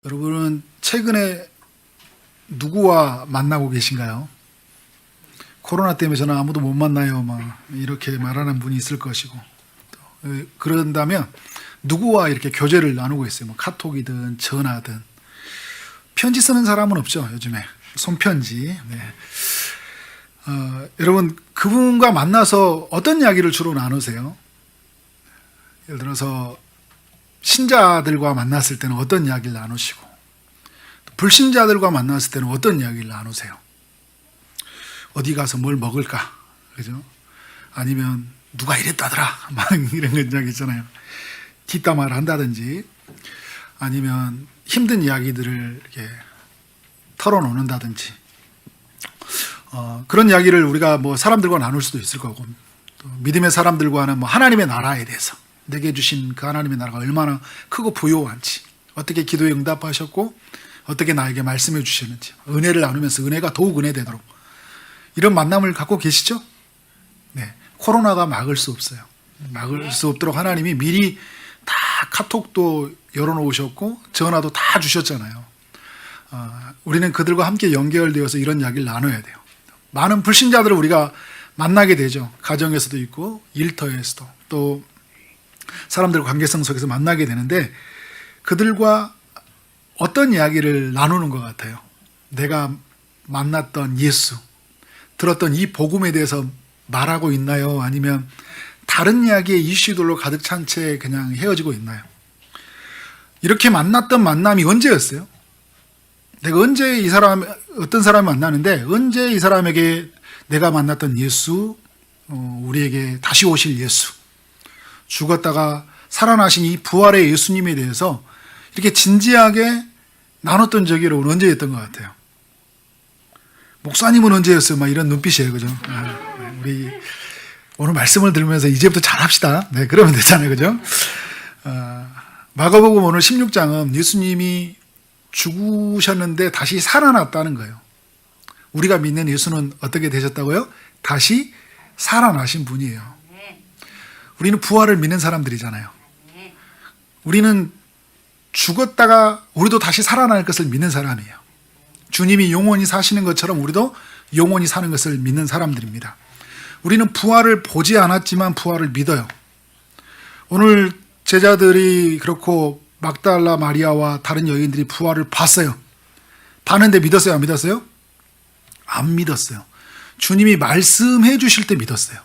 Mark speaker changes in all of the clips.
Speaker 1: 여러분은 최근에 누구와 만나고 계신가요? 코로나 때문에 저는 아무도 못 만나요. 막 이렇게 말하는 분이 있을 것이고, 그런다면 누구와 이렇게 교제를 나누고 있어요? 뭐 카톡이든 전화든. 편지 쓰는 사람은 없죠, 요즘에. 손편지. 네. 여러분, 그분과 만나서 어떤 이야기를 주로 나누세요? 예를 들어서 신자들과 만났을 때는 어떤 이야기를 나누시고, 불신자들과 만났을 때는 어떤 이야기를 나누세요? 어디 가서 뭘 먹을까? 그죠? 아니면 누가 이랬다더라. 막 이런 이야기 있잖아요. 뒷담화를 한다든지, 아니면 힘든 이야기들을 이렇게 털어놓는다든지, 그런 이야기를 우리가 뭐 사람들과 나눌 수도 있을 거고, 또 믿음의 사람들과는 뭐 하나님의 나라에 대해서, 내게 주신 그 하나님의 나라가 얼마나 크고 부요한지, 어떻게 기도에 응답하셨고 어떻게 나에게 말씀해 주셨는지, 은혜를 나누면서 은혜가 더욱 은혜되도록, 이런 만남을 갖고 계시죠? 네, 코로나가 막을 수 없어요. 막을 수 없도록 하나님이 미리 다 카톡도 열어놓으셨고 전화도 다 주셨잖아요. 우리는 그들과 함께 연결되어서 이런 이야기를 나눠야 돼요. 많은 불신자들을 우리가 만나게 되죠. 가정에서도 있고 일터에서도, 또 사람들과 관계성 속에서 만나게 되는데, 그들과 어떤 이야기를 나누는 것 같아요? 내가 만났던 예수, 들었던 이 복음에 대해서 말하고 있나요? 아니면 다른 이야기의 이슈들로 가득 찬 채 그냥 헤어지고 있나요? 이렇게 만났던 만남이 언제였어요? 내가 언제 이 사람, 어떤 사람을 만나는데 언제 이 사람에게 내가 만났던 예수, 우리에게 다시 오실 예수, 죽었다가 살아나신 이 부활의 예수님에 대해서 이렇게 진지하게 나눴던 적이 여러분 언제였던 것 같아요? 목사님은 언제였어요? 막 이런 눈빛이에요, 그죠? 우리 오늘 말씀을 들으면서 이제부터 잘합시다. 네, 그러면 되잖아요, 그죠? 마가복음 오늘 16장은 예수님이 죽으셨는데 다시 살아났다는 거예요. 우리가 믿는 예수는 어떻게 되셨다고요? 다시 살아나신 분이에요. 우리는 부활을 믿는 사람들이잖아요. 우리는 죽었다가 우리도 다시 살아날 것을 믿는 사람이에요. 주님이 영원히 사시는 것처럼 우리도 영원히 사는 것을 믿는 사람들입니다. 우리는 부활을 보지 않았지만 부활을 믿어요. 오늘 제자들이 그렇고 막달라 마리아와 다른 여인들이 부활을 봤어요. 봤는데 믿었어요? 안 믿었어요? 안 믿었어요. 주님이 말씀해 주실 때 믿었어요.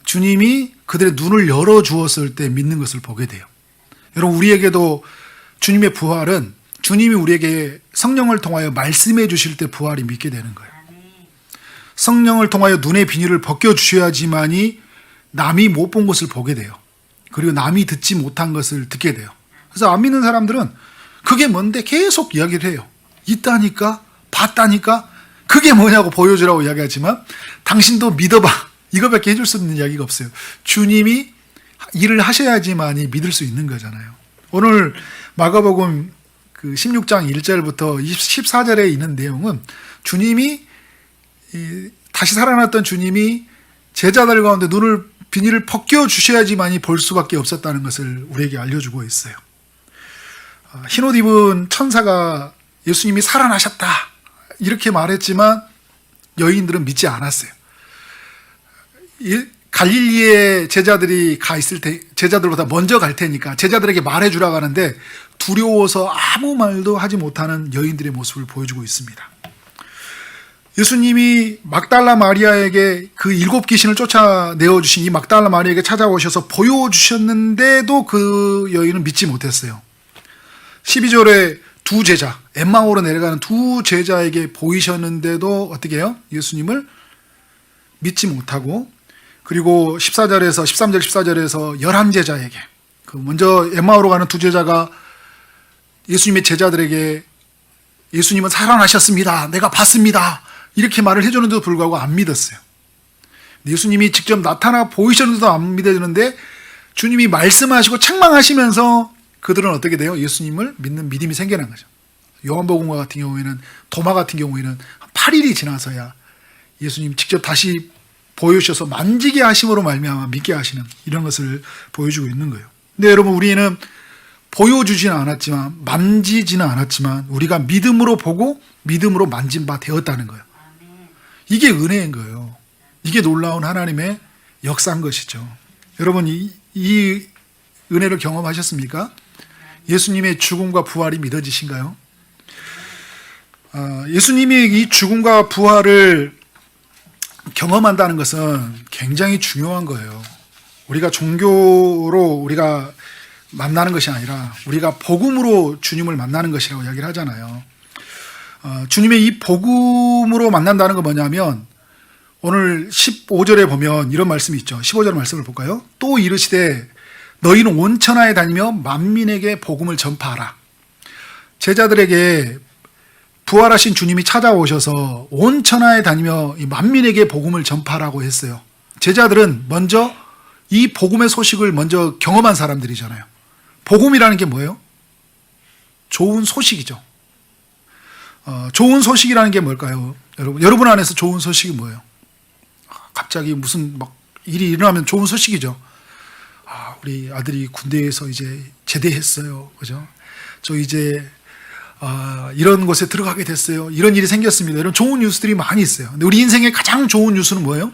Speaker 1: 주님이 그들의 눈을 열어주었을 때 믿는 것을 보게 돼요. 여러분, 우리에게도 주님의 부활은 주님이 우리에게 성령을 통하여 말씀해 주실 때 부활이 믿게 되는 거예요. 성령을 통하여 눈의 비닐을 벗겨주셔야지만이 남이 못 본 것을 보게 돼요. 그리고 남이 듣지 못한 것을 듣게 돼요. 그래서 안 믿는 사람들은 그게 뭔데 계속 이야기를 해요. 있다니까, 봤다니까, 그게 뭐냐고 보여주라고 이야기하지만 당신도 믿어봐, 이거밖에 해줄 수 있는 이야기가 없어요. 주님이 일을 하셔야지만이 믿을 수 있는 거잖아요. 오늘 마가복음 그 16장 1절부터 14절에 있는 내용은 주님이, 다시 살아났던 주님이 제자들 가운데 눈을 비닐을 벗겨 주셔야지만이 볼 수밖에 없었다는 것을 우리에게 알려주고 있어요. 흰옷 입은 천사가 예수님이 살아나셨다 이렇게 말했지만 여인들은 믿지 않았어요. 갈릴리에 제자들이 가 있을 때, 제자들보다 먼저 갈 테니까 제자들에게 말해주라고 하는데 두려워서 아무 말도 하지 못하는 여인들의 모습을 보여주고 있습니다. 예수님이 막달라 마리아에게 그 7 귀신을 쫓아내어 주신 이 막달라 마리아에게 찾아오셔서 보여주셨는데도 그 여인은 믿지 못했어요. 12절에 두 제자, 엠마오로 내려가는 두 제자에게 보이셨는데도 어떻게 해요? 예수님을 믿지 못하고, 그리고 14절에서 13절 14절에서 11제자에게, 그 먼저 엠마오로 가는 두 제자가 예수님의 제자들에게 예수님은 살아나셨습니다, 내가 봤습니다, 이렇게 말을 해주는데도 불구하고 안 믿었어요. 예수님이 직접 나타나 보이셨는데도 안 믿어지는데 주님이 말씀하시고 책망하시면서 그들은 어떻게 돼요? 예수님을 믿는 믿음이 생겨난 거죠. 요한복음과 같은 경우에는, 도마 같은 경우에는 8일이 지나서야 예수님 직접 다시 보여주셔서 만지게 하심으로 말미암아 믿게 하시는 이런 것을 보여주고 있는 거예요. 근데 여러분, 우리는 보여주지는 않았지만, 만지지는 않았지만 우리가 믿음으로 보고 믿음으로 만진 바 되었다는 거예요. 이게 은혜인 거예요. 이게 놀라운 하나님의 역사인 것이죠. 여러분, 이 은혜를 경험하셨습니까? 예수님의 죽음과 부활이 믿어지신가요? 예수님이 이 죽음과 부활을 경험한다는 것은 굉장히 중요한 거예요. 우리가 종교로 우리가 만나는 것이 아니라 우리가 복음으로 주님을 만나는 것이라고 이야기를 하잖아요. 주님의 이 복음으로 만난다는 건 뭐냐면, 오늘 15절에 보면 이런 말씀이 있죠. 15절 말씀을 볼까요? 또 이르시되 너희는 온 천하에 다니며 만민에게 복음을 전파하라. 제자들에게 부활하신 주님이 찾아오셔서 온 천하에 다니며 이 만민에게 복음을 전파하라고 했어요. 제자들은 먼저 이 복음의 소식을 먼저 경험한 사람들이잖아요. 복음이라는 게 뭐예요? 좋은 소식이죠. 좋은 소식이라는 게 뭘까요? 여러분 안에서 좋은 소식이 뭐예요? 갑자기 무슨 막 일이 일어나면 좋은 소식이죠. 우리 아들이 군대에서 이제 제대했어요. 그죠? 저 이제 이런 곳에 들어가게 됐어요. 이런 일이 생겼습니다. 이런 좋은 뉴스들이 많이 있어요. 근데 우리 인생의 가장 좋은 뉴스는 뭐예요?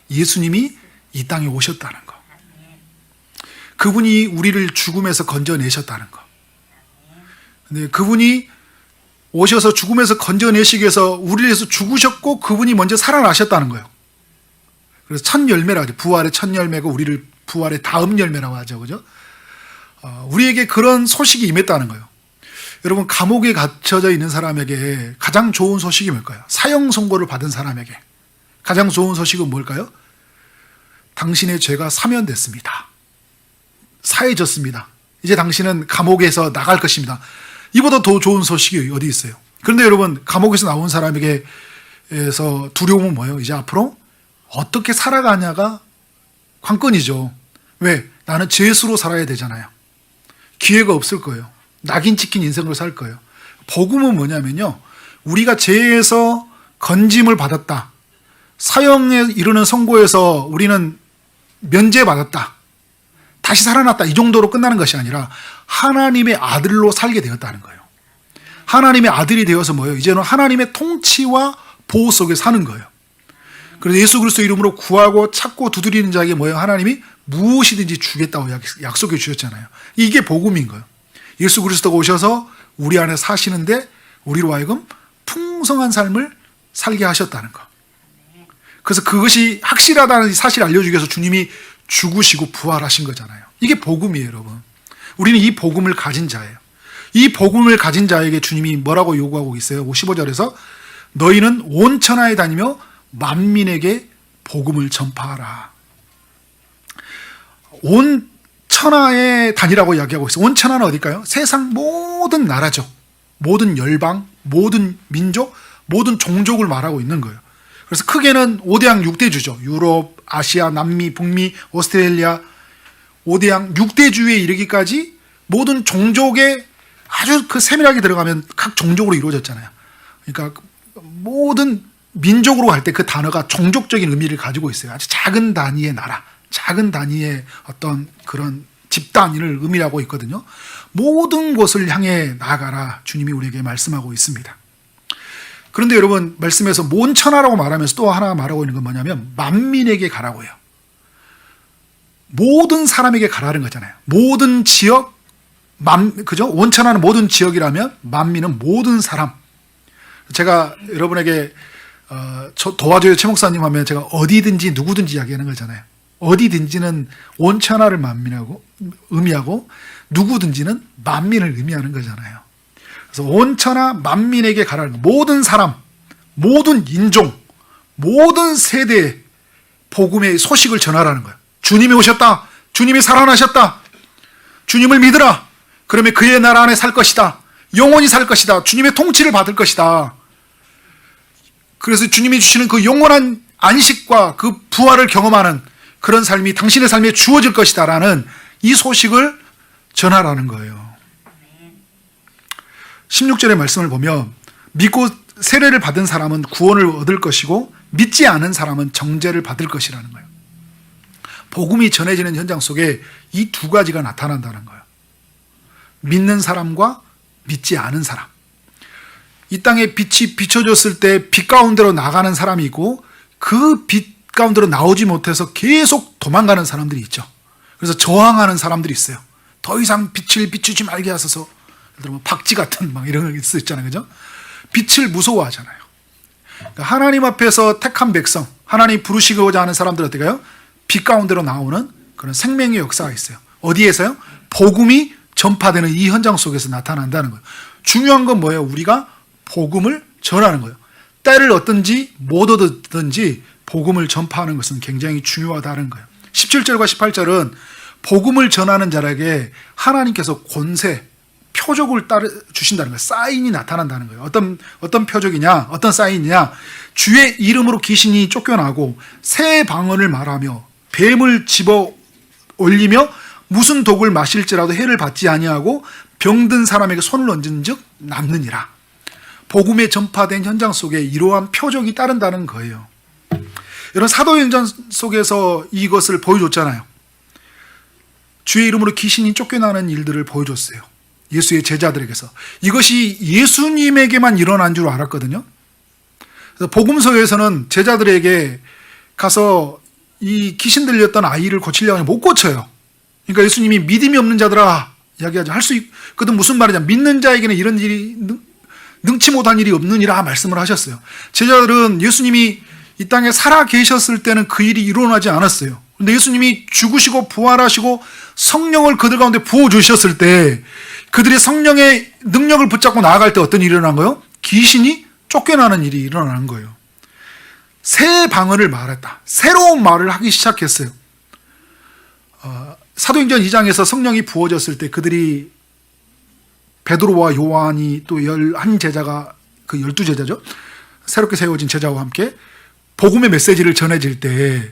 Speaker 1: 예수님이 이 땅에 오셨다는 거. 그분이 우리를 죽음에서 건져내셨다는 거. 근데 그분이 오셔서 죽음에서 건져내시기 위해서 우리를 위해서 죽으셨고 그분이 먼저 살아나셨다는 거예요. 그래서 첫 열매라고 하죠. 부활의 첫 열매고 우리를 부활의 다음 열매라고 하죠. 그죠? 우리에게 그런 소식이 임했다는 거예요. 여러분, 감옥에 갇혀져 있는 사람에게 가장 좋은 소식이 뭘까요? 사형 선고를 받은 사람에게 가장 좋은 소식은 뭘까요? 당신의 죄가 사면됐습니다. 사해졌습니다. 이제 당신은 감옥에서 나갈 것입니다. 이보다 더 좋은 소식이 어디 있어요? 그런데 여러분, 감옥에서 나온 사람에게서 두려움은 뭐예요? 이제 앞으로 어떻게 살아가냐가 관건이죠. 왜? 나는 죄수로 살아야 되잖아요. 기회가 없을 거예요. 낙인 찍힌 인생으로 살 거예요. 복음은 뭐냐면요, 우리가 죄에서 건짐을 받았다, 사형에 이르는 선고에서 우리는 면제받았다, 다시 살아났다, 이 정도로 끝나는 것이 아니라 하나님의 아들로 살게 되었다는 거예요. 하나님의 아들이 되어서 뭐예요? 이제는 하나님의 통치와 보호 속에 사는 거예요. 그래서 예수 그리스도 이름으로 구하고 찾고 두드리는 자에게 뭐예요? 하나님이 무엇이든지 주겠다고 약속해 주셨잖아요. 이게 복음인 거예요. 예수 그리스도가 오셔서 우리 안에 사시는데 우리로 하여금 풍성한 삶을 살게 하셨다는 거. 그래서 그것이 확실하다는 사실을 알려주기 위해서 주님이 죽으시고 부활하신 거잖아요. 이게 복음이에요, 여러분. 우리는 이 복음을 가진 자예요. 이 복음을 가진 자에게 주님이 뭐라고 요구하고 있어요? 15절에서 너희는 온 천하에 다니며 만민에게 복음을 전파하라. 온 천하에 다니라고 이야기하고 있어요. 온 천하는 어딜까요? 세상 모든 나라죠. 모든 열방, 모든 민족, 모든 종족을 말하고 있는 거예요. 그래서 크게는 5대양 6대주죠. 유럽, 아시아, 남미, 북미, 오스트레일리아 5대양 6대주에 이르기까지 모든 종족에 아주 그 세밀하게 들어가면 각 종족으로 이루어졌잖아요. 그러니까 모든 민족으로 갈 때 그 단어가 종족적인 의미를 가지고 있어요. 아주 작은 단위의 나라, 작은 단위의 어떤 그런 집단을 의미하고 있거든요. 모든 곳을 향해 나아가라, 주님이 우리에게 말씀하고 있습니다. 그런데 여러분, 말씀에서 온 천하라고 말하면서 또 하나 말하고 있는 건 뭐냐면 만민에게 가라고 해요. 모든 사람에게 가라는 거잖아요. 모든 지역, 그죠? 온 천하는 모든 지역이라면 만민은 모든 사람. 제가 여러분에게 도와줘요 최 목사님 하면 제가 어디든지 누구든지 이야기하는 거잖아요. 어디든지는 온 천하를 만민하고 의미하고 누구든지는 만민을 의미하는 거잖아요. 그래서 온 천하 만민에게 가라는 거. 모든 사람, 모든 인종, 모든 세대에 복음의 소식을 전하라는 거예요. 주님이 오셨다, 주님이 살아나셨다, 주님을 믿으라. 그러면 그의 나라 안에 살 것이다, 영원히 살 것이다, 주님의 통치를 받을 것이다. 그래서 주님이 주시는 그 영원한 안식과 그 부활을 경험하는 그런 삶이 당신의 삶에 주어질 것이다 라는 이 소식을 전하라는 거예요. 16절의 말씀을 보면 믿고 세례를 받은 사람은 구원을 얻을 것이고 믿지 않은 사람은 정죄를 받을 것이라는 거예요. 복음이 전해지는 현장 속에 이 두 가지가 나타난다는 거예요. 믿는 사람과 믿지 않은 사람. 이 땅에 빛이 비춰졌을 때 빛 가운데로 나가는 사람이 있고 그 빛 가운데로 나오지 못해서 계속 도망가는 사람들이 있죠. 그래서 저항하는 사람들이 있어요. 더 이상 빛을 비추지 말게 하소서. 예를 들면 박쥐 같은 막 이런 거 있잖아요. 그죠? 빛을 무서워하잖아요. 그러니까 하나님 앞에서 택한 백성, 하나님 부르시고자 하는 사람들 어때요? 빛 가운데로 나오는 그런 생명의 역사가 있어요. 어디에서요? 복음이 전파되는 이 현장 속에서 나타난다는 거예요. 중요한 건 뭐예요? 우리가 복음을 전하는 거예요. 때를 얻든지 못 얻든지 복음을 전파하는 것은 굉장히 중요하다는 거예요. 17절과 18절은 복음을 전하는 자에게 하나님께서 권세, 표적을 주신다는 거예요. 사인이 나타난다는 거예요. 어떤 표적이냐, 어떤 사인이냐, 주의 이름으로 귀신이 쫓겨나고 새 방언을 말하며 뱀을 집어 올리며 무슨 독을 마실지라도 해를 받지 아니하고 병든 사람에게 손을 얹은즉 낫느니라. 복음에 전파된 현장 속에 이러한 표적이 따른다는 거예요. 여러분, 사도행전 속에서 이것을 보여줬잖아요. 주의 이름으로 귀신이 쫓겨나는 일들을 보여줬어요. 예수의 제자들에게서. 이것이 예수님에게만 일어난 줄 알았거든요. 그래서 복음서에서는 제자들에게 가서 이 귀신 들렸던 아이를 고치려고 하면 못 고쳐요. 그러니까 예수님이 믿음이 없는 자들아 이야기하죠. 할 수 있거든. 무슨 말이냐. 믿는 자에게는 이런 일이 능치 못한 일이 없느니라 말씀을 하셨어요. 제자들은 예수님이 이 땅에 살아 계셨을 때는 그 일이 일어나지 않았어요. 근데 예수님이 죽으시고 부활하시고 성령을 그들 가운데 부어주셨을 때 그들이 성령의 능력을 붙잡고 나아갈 때 어떤 일이 일어난 거예요? 귀신이 쫓겨나는 일이 일어나는 거예요. 새 방언을 말했다. 새로운 말을 하기 시작했어요. 사도행전 2장에서 성령이 부어졌을 때 그들이 베드로와 요한이 또 11제자가 그 12제자죠. 새롭게 세워진 제자와 함께 복음의 메시지를 전해질 때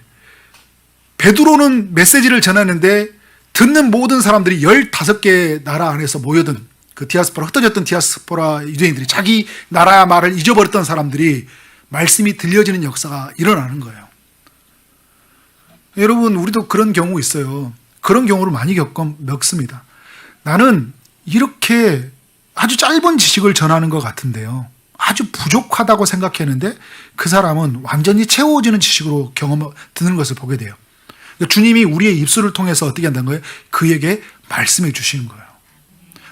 Speaker 1: 베드로는 메시지를 전하는데 듣는 모든 사람들이 15개 나라 안에서 모여든 그 디아스포라, 흩어졌던 디아스포라 유대인들이 자기 나라 말을 잊어버렸던 사람들이 말씀이 들려지는 역사가 일어나는 거예요. 여러분, 우리도 그런 경우 있어요. 그런 경우를 많이 겪습니다. 나는 이렇게 아주 짧은 지식을 전하는 것 같은데요. 아주 부족하다고 생각했는데 그 사람은 완전히 채워지는 지식으로 듣는 것을 보게 돼요. 그러니까 주님이 우리의 입술을 통해서 어떻게 한다는 거예요? 그에게 말씀해 주시는 거예요.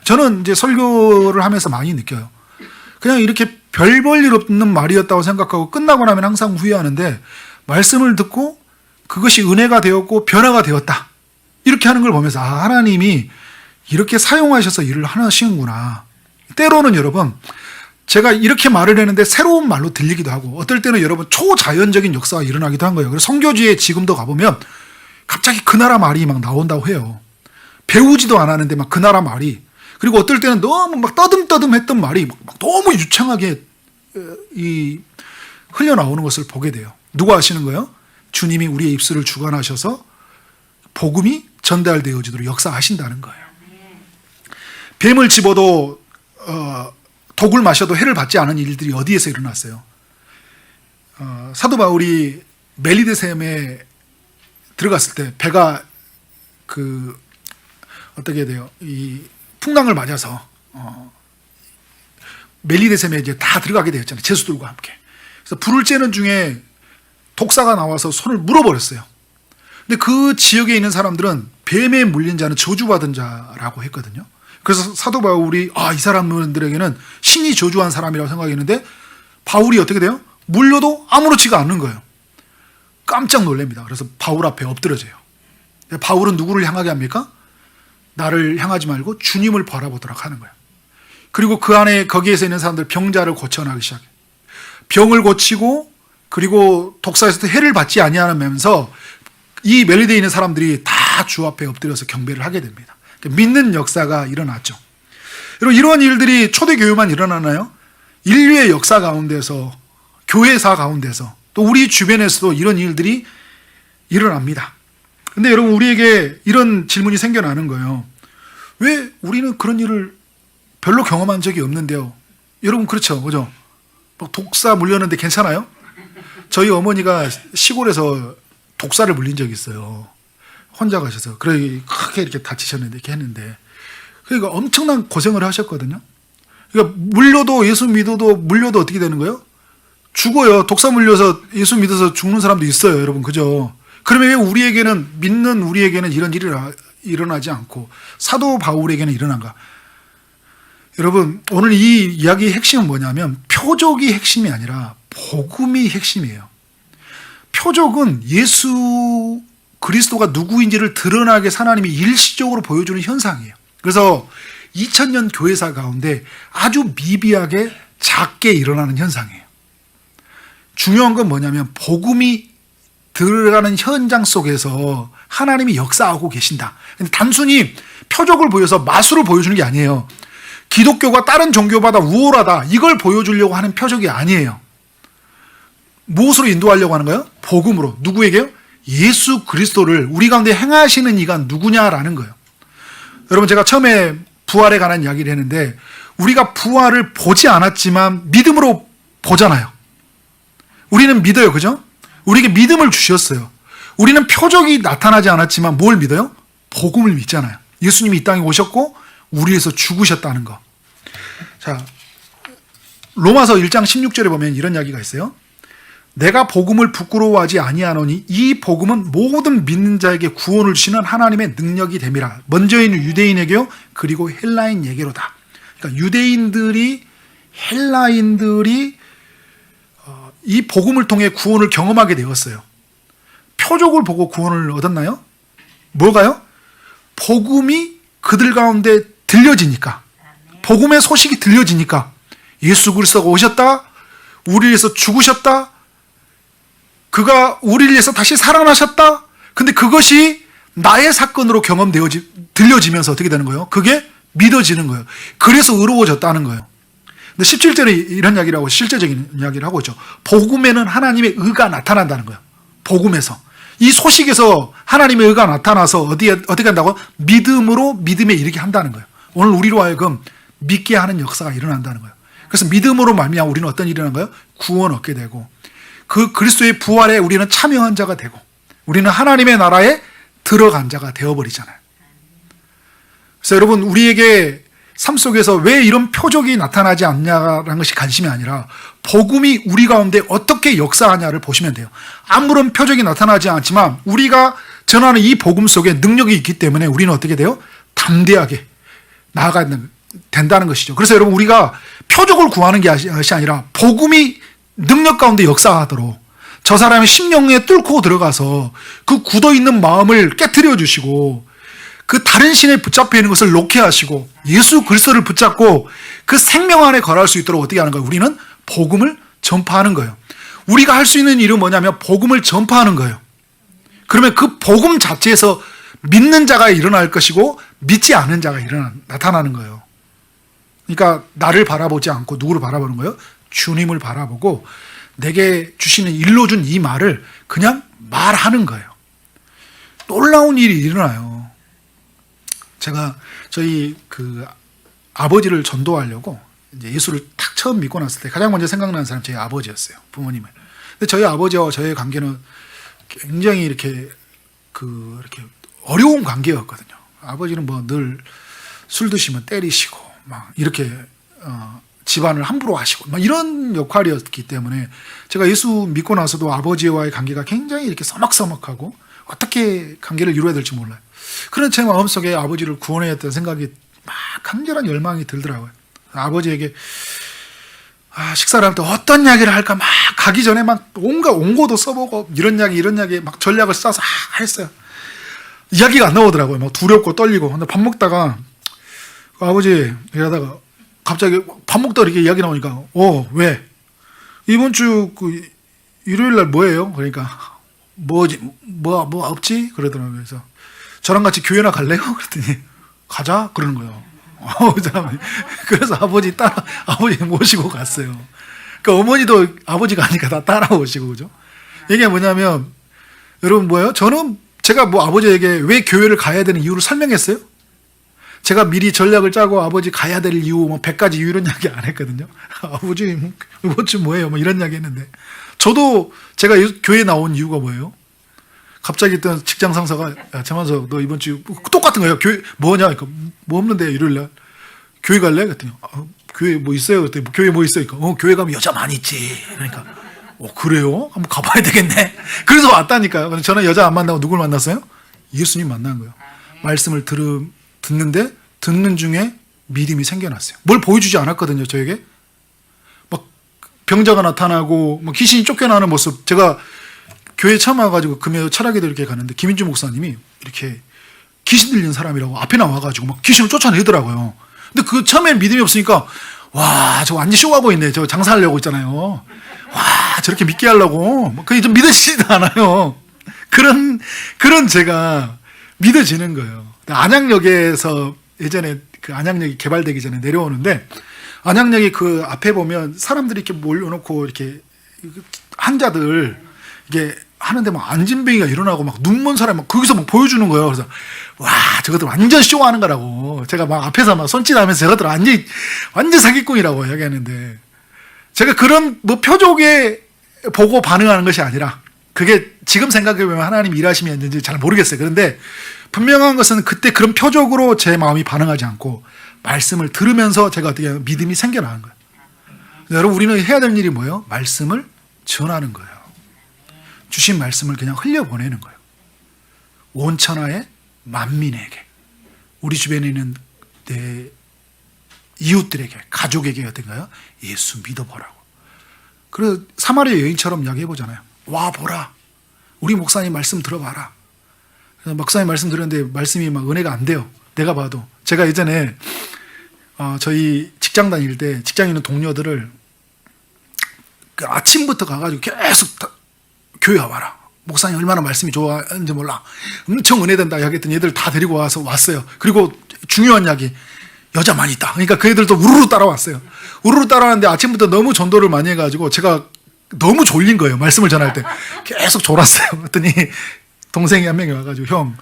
Speaker 1: 저는 이제 설교를 하면서 많이 느껴요. 그냥 이렇게 별 볼 일 없는 말이었다고 생각하고 끝나고 나면 항상 후회하는데 말씀을 듣고 그것이 은혜가 되었고 변화가 되었다. 이렇게 하는 걸 보면서 하나님이 이렇게 사용하셔서 일을 하시는구나. 때로는 여러분, 제가 이렇게 말을 했는데 새로운 말로 들리기도 하고 어떨 때는 여러분 초자연적인 역사가 일어나기도 한 거예요. 그래서 선교지에 지금도 가보면 갑자기 그 나라 말이 막 나온다고 해요. 배우지도 않았는데 막 그 나라 말이. 그리고 어떨 때는 너무 막 떠듬떠듬했던 말이 막 너무 유창하게 흘려나오는 것을 보게 돼요. 누가 하시는 거예요? 주님이 우리의 입술을 주관하셔서 복음이 전달되어지도록 역사하신다는 거예요. 뱀을 집어도 독을 마셔도 해를 받지 않은 일들이 어디에서 일어났어요? 사도 바울이 멜리데셈에 들어갔을 때 배가 어떻게 돼요? 이 풍랑을 맞아서 멜리데셈에 이제 다 들어가게 되었잖아요. 제수들과 함께. 그래서 불을 쬐는 중에 독사가 나와서 손을 물어버렸어요. 근데 그 지역에 있는 사람들은 뱀에 물린 자는 저주받은 자라고 했거든요. 그래서 사도 바울이 이 사람들에게는 신이 저주한 사람이라고 생각했는데 바울이 어떻게 돼요? 물려도 아무렇지가 않는 거예요. 깜짝 놀랍니다. 그래서 바울 앞에 엎드려져요. 바울은 누구를 향하게 합니까? 나를 향하지 말고 주님을 바라보도록 하는 거예요. 그리고 그 안에 거기에서 있는 사람들 병자를 고쳐나가기 시작해요. 병을 고치고 그리고 독사에서도 해를 받지 아니하면서 이 멜리데에 있는 사람들이 다 주 앞에 엎드려서 경배를 하게 됩니다. 믿는 역사가 일어났죠. 여러분, 이러한 일들이 초대교회만 일어나나요? 인류의 역사 가운데서, 교회사 가운데서, 또 우리 주변에서도 이런 일들이 일어납니다. 근데 여러분, 우리에게 이런 질문이 생겨나는 거예요. 왜 우리는 그런 일을 별로 경험한 적이 없는데요? 여러분, 그렇죠? 그죠? 독사 물렸는데 괜찮아요? 저희 어머니가 시골에서 독사를 물린 적이 있어요. 혼자 가셔서. 크게 이렇게 다치셨는데, 이렇게 했는데. 그러니까 엄청난 고생을 하셨거든요. 그러니까 물려도 예수 믿어도 물려도 어떻게 되는 거예요? 죽어요. 독사 물려서 예수 믿어서 죽는 사람도 있어요, 여러분. 그죠? 그러면 왜 우리에게는, 믿는 우리에게는 이런 일이 일어나지 않고 사도 바울에게는 일어난가? 여러분, 오늘 이 이야기의 핵심은 뭐냐면 표적이 핵심이 아니라 복음이 핵심이에요. 표적은 예수 그리스도가 누구인지를 드러나게 하나님이 일시적으로 보여주는 현상이에요. 그래서 2000년 교회사 가운데 아주 미비하게 작게 일어나는 현상이에요. 중요한 건 뭐냐면 복음이 들어가는 현장 속에서 하나님이 역사하고 계신다. 근데 단순히 표적을 보여서 마술을 보여주는 게 아니에요. 기독교가 다른 종교보다 우월하다, 이걸 보여주려고 하는 표적이 아니에요. 무엇으로 인도하려고 하는 거예요? 복음으로. 누구에게요? 예수 그리스도를 우리 가운데 행하시는 이가 누구냐라는 거예요. 여러분, 제가 처음에 부활에 관한 이야기를 했는데 우리가 부활을 보지 않았지만 믿음으로 보잖아요. 우리는 믿어요. 그죠? 우리에게 믿음을 주셨어요. 우리는 표적이 나타나지 않았지만 뭘 믿어요? 복음을 믿잖아요. 예수님이 이 땅에 오셨고 우리 위해서 죽으셨다는 거. 자, 로마서 1장 16절에 보면 이런 이야기가 있어요. 내가 복음을 부끄러워하지 아니하노니 이 복음은 모든 믿는 자에게 구원을 주시는 하나님의 능력이 됨이라. 먼저는 유대인에게요, 그리고 헬라인에게로다. 그러니까 유대인들이, 헬라인들이 이 복음을 통해 구원을 경험하게 되었어요. 표적을 보고 구원을 얻었나요? 뭐가요? 복음이 그들 가운데 들려지니까, 복음의 소식이 들려지니까, 예수 그리스도가 오셨다, 우리를 위해서 죽으셨다, 그가 우리를 위해서 다시 살아나셨다. 근데 그것이 나의 사건으로 들려지면서 어떻게 되는 거예요? 그게 믿어지는 거예요. 그래서 의로워졌다는 거예요. 근데 17절에 이런 이야기를 하고, 실제적인 이야기를 하고 있죠. 복음에는 하나님의 의가 나타난다는 거예요. 복음에서. 이 소식에서 하나님의 의가 나타나서 어떻게 한다고? 믿음으로 믿음에 이르게 한다는 거예요. 오늘 우리로 하여금 믿게 하는 역사가 일어난다는 거예요. 그래서 믿음으로 말미암아 우리는 어떤 일이 일어나는 거예요? 구원 얻게 되고, 그 그리스도의 부활에 우리는 참여한 자가 되고, 우리는 하나님의 나라에 들어간 자가 되어버리잖아요. 그래서 여러분, 우리에게 삶 속에서 왜 이런 표적이 나타나지 않냐라는 것이 관심이 아니라 복음이 우리 가운데 어떻게 역사하냐를 보시면 돼요. 아무런 표적이 나타나지 않지만 우리가 전하는 이 복음 속에 능력이 있기 때문에 우리는 어떻게 돼요? 담대하게 나아가야 된다는 것이죠. 그래서 여러분, 우리가 표적을 구하는 것이 아니라 복음이 능력 가운데 역사하도록 저 사람의 심령에 뚫고 들어가서 그 굳어있는 마음을 깨트려 주시고, 그 다른 신에 붙잡혀 있는 것을 놓게 하시고 예수 그리스도를 붙잡고 그 생명 안에 거할 수 있도록 어떻게 하는 거예요? 우리는 복음을 전파하는 거예요. 우리가 할 수 있는 일은 뭐냐면 복음을 전파하는 거예요. 그러면 그 복음 자체에서 믿는 자가 일어날 것이고 믿지 않는 자가 나타나는 거예요. 그러니까 나를 바라보지 않고 누구를 바라보는 거예요? 주님을 바라보고 내게 주시는 일러준 이 말을 그냥 말하는 거예요. 놀라운 일이 일어나요. 제가 저희 그 아버지를 전도하려고 이제 예수를 딱 처음 믿고 났을 때 가장 먼저 생각나는 사람이 저희 아버지였어요. 부모님을. 근데 저희 아버지와 저의 관계는 굉장히 이렇게 어려운 관계였거든요. 아버지는 뭐 늘 술 드시면 때리시고 막 이렇게 집안을 함부로 하시고 막 이런 역할이었기 때문에 제가 예수 믿고 나서도 아버지와의 관계가 굉장히 이렇게 서먹서먹하고 어떻게 관계를 이루어야 될지 몰라요. 그런 제 마음속에 아버지를 구원해야 했다는 생각이 막 간절한 열망이 들더라고요. 아버지에게 식사를 할 때 어떤 이야기를 할까 막 가기 전에 막 온갖 원고도 써보고 이런 이야기 막 전략을 짜서 했어요. 이야기가 안 나오더라고요. 막 두렵고 떨리고. 근데 밥 먹다가 아버지 이러다가 갑자기 밥 먹다 이렇게 이야기 나오니까 왜? 이번 주 일요일 날 뭐예요? 그러니까 뭐지? 뭐 없지? 그러더라고요. 그래서 저랑 같이 교회나 갈래요? 그랬더니 가자 그러는 거예요. 그래서 아버지 모시고 갔어요. 그러니까 어머니도 아버지가 아니까 다 따라오시고, 그죠? 이게 뭐냐면 여러분 뭐예요? 제가 뭐 아버지에게 왜 교회를 가야 되는 이유를 설명했어요? 제가 미리 전략을 짜고 아버지 가야 될 이유 뭐 100가지 이유 이런 이야기 안 했거든요. 아버지 이번 주 뭐예요? 뭐 이런 이야기 했는데 저도 제가 교회에 나온 이유가 뭐예요? 갑자기 있던 직장 상사가 야 재만석 너 이번 주 똑같은 거예요. 교회 뭐냐? 그러니까 뭐 없는데 일요일 날 교회 갈래? 그랬더니 교회 뭐 있어요? 그랬더니 교회 뭐 있어요? 그러니까 교회 가면 여자 많이 있지. 그러니까 그래요? 한번 가봐야 되겠네. 그래서 왔다니까요. 저는 여자 안 만나고 누굴 만났어요? 예수님 만난 거예요. 말씀을 듣는데 듣는 중에 믿음이 생겨났어요. 뭘 보여주지 않았거든요. 저에게 막 병자가 나타나고 막 귀신이 쫓겨나는 모습. 제가 교회 처음 와가지고 금요 철학에도 이렇게 가는데 김인주 목사님이 이렇게 귀신 들린 사람이라고 앞에 나와가지고 막 귀신을 쫓아내더라고요. 근데 그 처음엔 믿음이 없으니까 와, 저 완전 쇼하고 있네. 저 장사하려고 있잖아요. 와, 저렇게 믿게 하려고. 그게 좀 믿어지지도 않아요. 그런 제가 믿어지는 거예요. 안양역에서 예전에 그 안양역이 개발되기 전에 내려오는데 안양역이 그 앞에 보면 사람들이 이렇게 몰려놓고 이렇게 환자들 이게 하는데 막 안진뱅이가 일어나고 막 눈먼 사람 막 거기서 막 보여주는 거예요. 그래서 와, 저것들 완전 쇼하는 거라고. 제가 막 앞에서 막 손짓하면서 저것들 완전 사기꾼이라고 이야기하는데 제가 그런 뭐 표적에 보고 반응하는 것이 아니라 그게 지금 생각해보면 하나님 일하심이었는지 잘 모르겠어요. 그런데 분명한 것은 그때 그런 표적으로 제 마음이 반응하지 않고 말씀을 들으면서 제가 어떻게 믿음이 생겨나는 거예요. 여러분 우리는 해야 될 일이 뭐예요? 말씀을 전하는 거예요. 주신 말씀을 그냥 흘려보내는 거예요. 온 천하의 만민에게, 우리 주변에 있는 내 이웃들에게, 가족에게 어떤가요? 예수 믿어보라고. 그래서 사마리아 여인처럼 이야기해보잖아요. 와 보라, 우리 목사님 말씀 들어봐라. 그래서 목사님 말씀 들었는데 말씀이 막 은혜가 안 돼요. 내가 봐도. 제가 예전에 저희 직장 다닐 때 직장에 있는 동료들을 그 아침부터 가가지고 계속 교회 와봐라. 목사님 얼마나 말씀이 좋아하는지 몰라. 엄청 은혜된다 이야기했더니 얘들 다 데리고 왔어요. 그리고 중요한 이야기, 여자 많이 있다. 그러니까 그 애들도 우르르 따라왔어요. 우르르 따라왔는데 아침부터 너무 전도를 많이 해가지고 제가 너무 졸린 거예요. 말씀을 전할 때 계속 졸았어요. 그랬더니 동생이 한 명이 와가지고 형,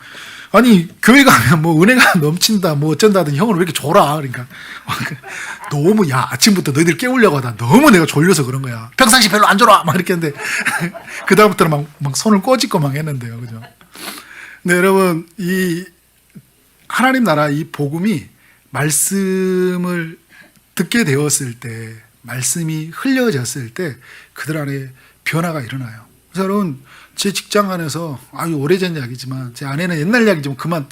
Speaker 1: 아니 교회 가면 뭐 은혜가 넘친다 뭐 어쩐다 하더니 형은 왜 이렇게 졸아? 그러니까 너무 야 아침부터 너희들 깨우려고 하다 너무 내가 졸려서 그런 거야. 평상시 별로 안 졸아 막 이렇게 했는데 그 다음부터는 막 손을 꼬집고 막 했는데요, 그죠? 근데 여러분 이 하나님 나라 이 복음이 말씀을 듣게 되었을 때, 말씀이 흘려졌을 때 그들 안에 변화가 일어나요. 그래서 여러분 제 직장 안에서 오래전 이야기지만 제 아내는 옛날 이야기지만 그만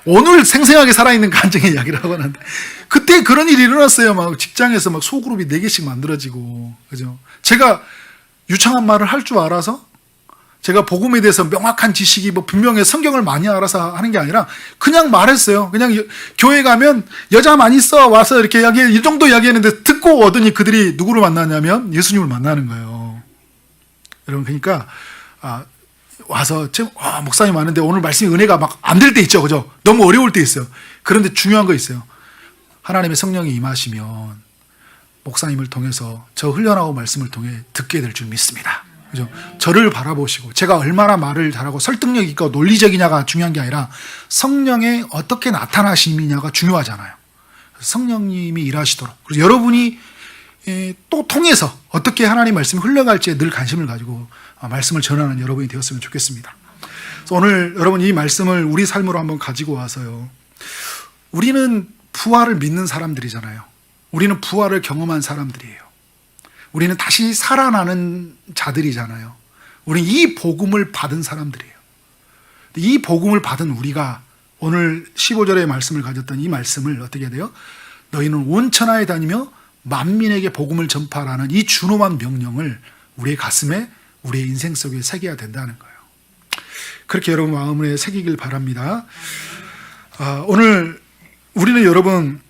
Speaker 1: 오늘 생생하게 살아있는 간증의 이야기를 하고 하는데 그때 그런 일이 일어났어요. 막 직장에서 막 소그룹이 4개씩 만들어지고, 그죠? 제가 유창한 말을 할 줄 알아서 제가 복음에 대해서 명확한 지식이 뭐 분명히 성경을 많이 알아서 하는 게 아니라 그냥 말했어요. 그냥 교회 가면 여자 많이 있어 와서 이렇게 이야기 이 정도 이야기했는데 듣고 오더니 그들이 누구를 만나냐면 예수님을 만나는 거예요. 여러분 그러니까 와서 지금 목사님 왔는데 오늘 말씀이 은혜가 막 안 될 때 있죠, 그죠? 너무 어려울 때 있어요. 그런데 중요한 거 있어요. 하나님의 성령이 임하시면 목사님을 통해서 저 흘려나온 말씀을 통해 듣게 될 줄 믿습니다. 그죠? 저를 바라보시고 제가 얼마나 말을 잘하고 설득력 있고 논리적이냐가 중요한 게 아니라 성령의 어떻게 나타나심이냐가 중요하잖아요. 성령님이 일하시도록, 그래서 여러분이 또 통해서 어떻게 하나님 말씀이 흘러갈지에 늘 관심을 가지고 말씀을 전하는 여러분이 되었으면 좋겠습니다. 그래서 오늘 여러분 이 말씀을 우리 삶으로 한번 가지고 와서요. 우리는 부활을 믿는 사람들이잖아요. 우리는 부활을 경험한 사람들이에요. 우리는 다시 살아나는 자들이잖아요. 우리는 이 복음을 받은 사람들이에요. 이 복음을 받은 우리가 오늘 15절의 말씀을 가졌던 이 말씀을 어떻게 해야 돼요? 너희는 온 천하에 다니며 만민에게 복음을 전파라는 이 준엄한 명령을 우리의 가슴에, 우리의 인생 속에 새겨야 된다는 거예요. 그렇게 여러분 마음에 새기길 바랍니다. 오늘 우리는 여러분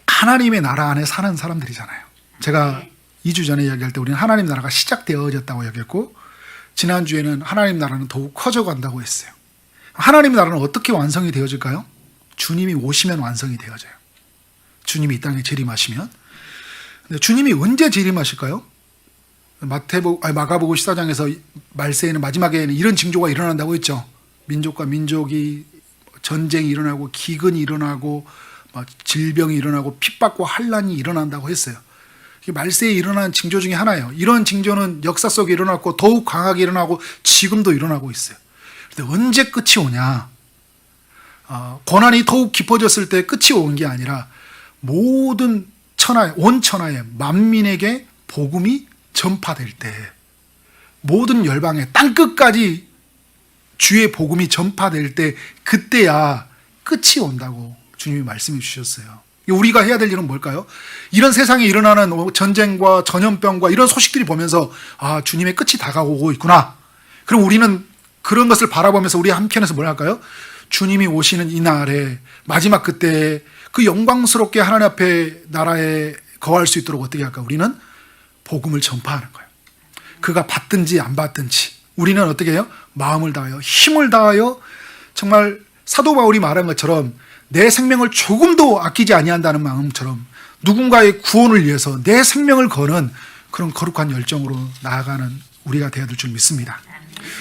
Speaker 1: 하나님의 나라 안에 사는 사람들이잖아요. 제가 2주 전에 이야기할 때 우리는 하나님 나라가 시작되어졌다고 이야기했고, 지난주에는 하나님 나라는 더욱 커져간다고 했어요. 하나님 나라는 어떻게 완성이 되어질까요? 주님이 오시면 완성이 되어져요. 주님이 이 땅에 재림하시면. 근데 주님이 언제 재림하실까요? 마가복음 14장에서 말세에는 마지막에는 이런 징조가 일어난다고 했죠. 민족과 민족이 전쟁이 일어나고 기근이 일어나고 질병이 일어나고 핍박과 환란이 일어난다고 했어요. 말세에 일어난 징조 중에 하나예요. 이런 징조는 역사 속에 일어났고 더욱 강하게 일어나고 지금도 일어나고 있어요. 근데 언제 끝이 오냐? 고난이 더욱 깊어졌을 때 끝이 온 게 아니라 모든 천하에, 온 천하에 만민에게 복음이 전파될 때, 모든 열방의 땅끝까지 주의 복음이 전파될 때, 그때야 끝이 온다고 주님이 말씀해 주셨어요. 우리가 해야 될 일은 뭘까요? 이런 세상에 일어나는 전쟁과 전염병과 이런 소식들이 보면서 주님의 끝이 다가오고 있구나. 그럼 우리는 그런 것을 바라보면서 우리 한편에서 뭘 할까요? 주님이 오시는 이 날에 마지막 그때에 그 영광스럽게 하나님 앞에 나라에 거할 수 있도록 어떻게 할까? 우리는 복음을 전파하는 거예요. 그가 받든지 안 받든지 우리는 어떻게 해요? 마음을 다하여 힘을 다하여 정말 사도 바울이 말한 것처럼 내 생명을 조금도 아끼지 아니한다는 마음처럼 누군가의 구원을 위해서 내 생명을 거는 그런 거룩한 열정으로 나아가는 우리가 되어야 될 줄 믿습니다.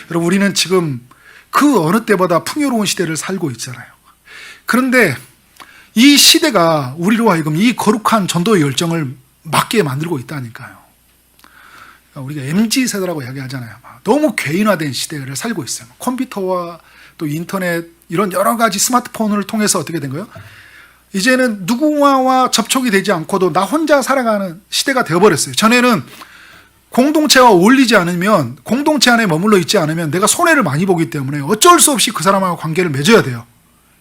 Speaker 1: 여러분, 우리는 지금 그 어느 때보다 풍요로운 시대를 살고 있잖아요. 그런데 이 시대가 우리로 하여금 이 거룩한 전도의 열정을 막게 만들고 있다니까요. 우리가 MZ세대라고 이야기하잖아요. 너무 개인화된 시대를 살고 있어요. 컴퓨터와 또 인터넷 이런 여러 가지 스마트폰을 통해서 어떻게 된 거예요? 이제는 누구와 접촉이 되지 않고도 나 혼자 살아가는 시대가 되어버렸어요. 전에는 공동체와 어울리지 않으면, 공동체 안에 머물러 있지 않으면 내가 손해를 많이 보기 때문에 어쩔 수 없이 그 사람하고 관계를 맺어야 돼요.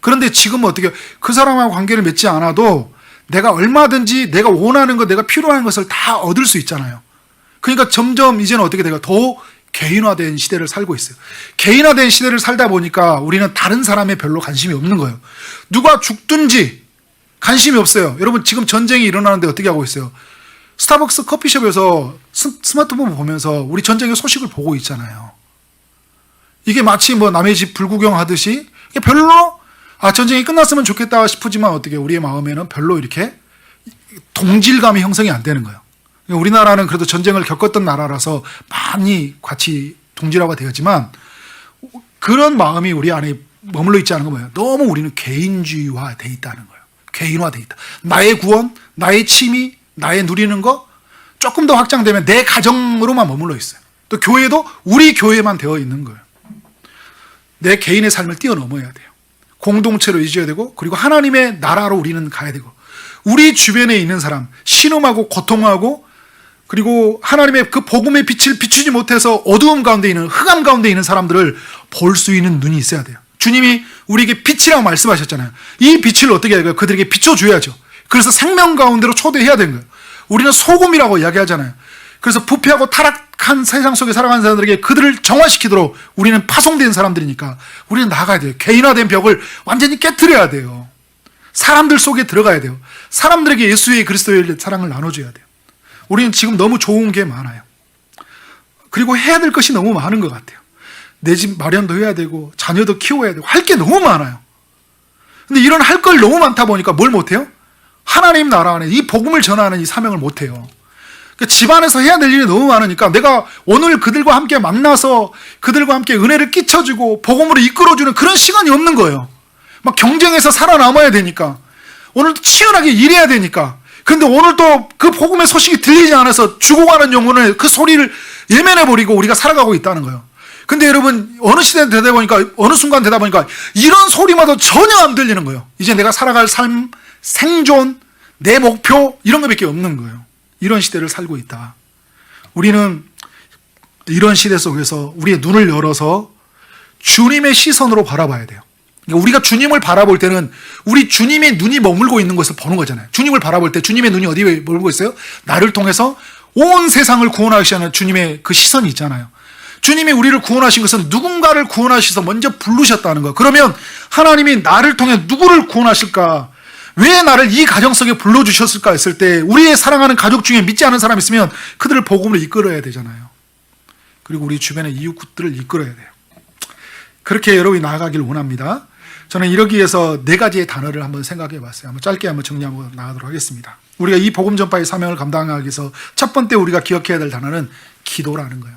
Speaker 1: 그런데 지금은 어떻게, 그 사람하고 관계를 맺지 않아도 내가 얼마든지 내가 원하는 것, 내가 필요한 것을 다 얻을 수 있잖아요. 그러니까 점점 이제는 어떻게 돼요? 더 개인화된 시대를 살고 있어요. 개인화된 시대를 살다 보니까 우리는 다른 사람에 별로 관심이 없는 거예요. 누가 죽든지 관심이 없어요. 여러분, 지금 전쟁이 일어나는데 어떻게 하고 있어요? 스타벅스 커피숍에서 스마트폰 보면서 우리 전쟁의 소식을 보고 있잖아요. 이게 마치 뭐 남의 집 불구경하듯이 별로 전쟁이 끝났으면 좋겠다 싶지만 어떻게 우리의 마음에는 별로 이렇게 동질감이 형성이 안 되는 거예요. 우리나라는 그래도 전쟁을 겪었던 나라라서 많이 같이 동질화가 되었지만 그런 마음이 우리 안에 머물러 있지 않은 건 뭐예요? 너무 우리는 개인주의화돼 있다는 거예요. 개인화돼 있다. 나의 구원, 나의 취미, 나의 누리는 거 조금 더 확장되면 내 가정으로만 머물러 있어요. 또 교회도 우리 교회만 되어 있는 거예요. 내 개인의 삶을 뛰어넘어야 돼요. 공동체로 이어져야 되고, 그리고 하나님의 나라로 우리는 가야 되고, 우리 주변에 있는 사람, 신음하고 고통하고, 그리고 하나님의 그 복음의 빛을 비추지 못해서 어두움 가운데 있는, 흑암 가운데 있는 사람들을 볼 수 있는 눈이 있어야 돼요. 주님이 우리에게 빛이라고 말씀하셨잖아요. 이 빛을 어떻게 해야 돼요? 그들에게 비춰줘야죠. 그래서 생명 가운데로 초대해야 되는 거예요. 우리는 소금이라고 이야기하잖아요. 그래서 부패하고 타락한 세상 속에 살아가는 사람들에게 그들을 정화시키도록 우리는 파송된 사람들이니까 우리는 나가야 돼요. 개인화된 벽을 완전히 깨트려야 돼요. 사람들 속에 들어가야 돼요. 사람들에게 예수의 그리스도의 사랑을 나눠줘야 돼요. 우리는 지금 너무 좋은 게 많아요. 그리고 해야 될 것이 너무 많은 것 같아요. 내 집 마련도 해야 되고 자녀도 키워야 되고 할 게 너무 많아요. 근데 이런 할 걸 너무 많다 보니까 뭘 못해요? 하나님 나라 안에 이 복음을 전하는 이 사명을 못해요. 그러니까 집안에서 해야 될 일이 너무 많으니까 내가 오늘 그들과 함께 만나서 그들과 함께 은혜를 끼쳐주고 복음으로 이끌어주는 그런 시간이 없는 거예요. 막 경쟁에서 살아남아야 되니까, 오늘도 치열하게 일해야 되니까. 근데 오늘 또 그 복음의 소식이 들리지 않아서 죽어가는 영혼을 그 소리를 예면해버리고 우리가 살아가고 있다는 거예요. 근데 여러분, 어느 시대 되다 보니까, 어느 순간 되다 보니까 이런 소리마도 전혀 안 들리는 거예요. 이제 내가 살아갈 삶, 생존, 내 목표 이런 것밖에 없는 거예요. 이런 시대를 살고 있다. 우리는 이런 시대 속에서 우리의 눈을 열어서 주님의 시선으로 바라봐야 돼요. 그러니까 우리가 주님을 바라볼 때는 우리 주님의 눈이 머물고 있는 것을 보는 거잖아요. 주님을 바라볼 때 주님의 눈이 어디에 머물고 있어요? 나를 통해서 온 세상을 구원하시는 주님의 그 시선이 있잖아요. 주님이 우리를 구원하신 것은 누군가를 구원하셔서 먼저 부르셨다는 거. 그러면 하나님이 나를 통해 누구를 구원하실까? 왜 나를 이 가정 속에 불러주셨을까 했을 때 우리의 사랑하는 가족 중에 믿지 않은 사람이 있으면 그들을 복음으로 이끌어야 되잖아요. 그리고 우리 주변의 이웃들을 이끌어야 돼요. 그렇게 여러분이 나아가길 원합니다. 저는 이러기 위해서 4가지의 단어를 한번 생각해 봤어요. 한번 짧게 한번 정리하고 나가도록 하겠습니다. 우리가 이 복음 전파의 사명을 감당하기 위해서 첫 번째 우리가 기억해야 될 단어는 기도라는 거예요.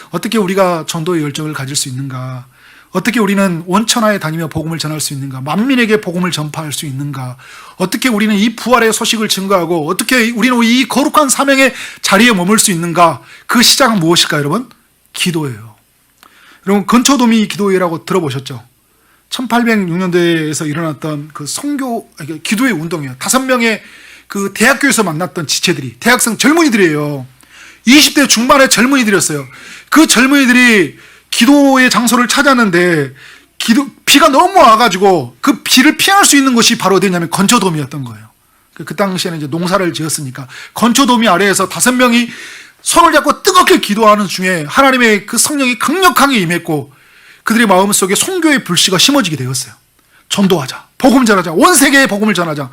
Speaker 1: 어떻게 우리가 전도의 열정을 가질 수 있는가? 어떻게 우리는 원천하에 다니며 복음을 전할 수 있는가? 만민에게 복음을 전파할 수 있는가? 어떻게 우리는 이 부활의 소식을 증거하고 어떻게 우리는 이 거룩한 사명의 자리에 머물 수 있는가? 그 시작은 무엇일까요, 여러분? 기도예요. 여러분 건초도미 기도회라고 들어보셨죠? 1806년도에서 일어났던 그 선교 기도회 운동이에요. 5명의 그 대학교에서 만났던 지체들이, 대학생 젊은이들이에요. 20대 중반의 젊은이들이었어요. 그 젊은이들이 기도의 장소를 찾았는데 비가 너무 와가지고 그 비를 피할 수 있는 것이 바로 어디냐면 건초도미였던 거예요. 그 당시에는 이제 농사를 지었으니까 건초도미 아래에서 5명이 손을 잡고 뜨겁게 기도하는 중에 하나님의 그 성령이 강력하게 임했고 그들의 마음속에 선교의 불씨가 심어지게 되었어요. 전도하자, 복음 전하자, 온 세계에 복음을 전하자.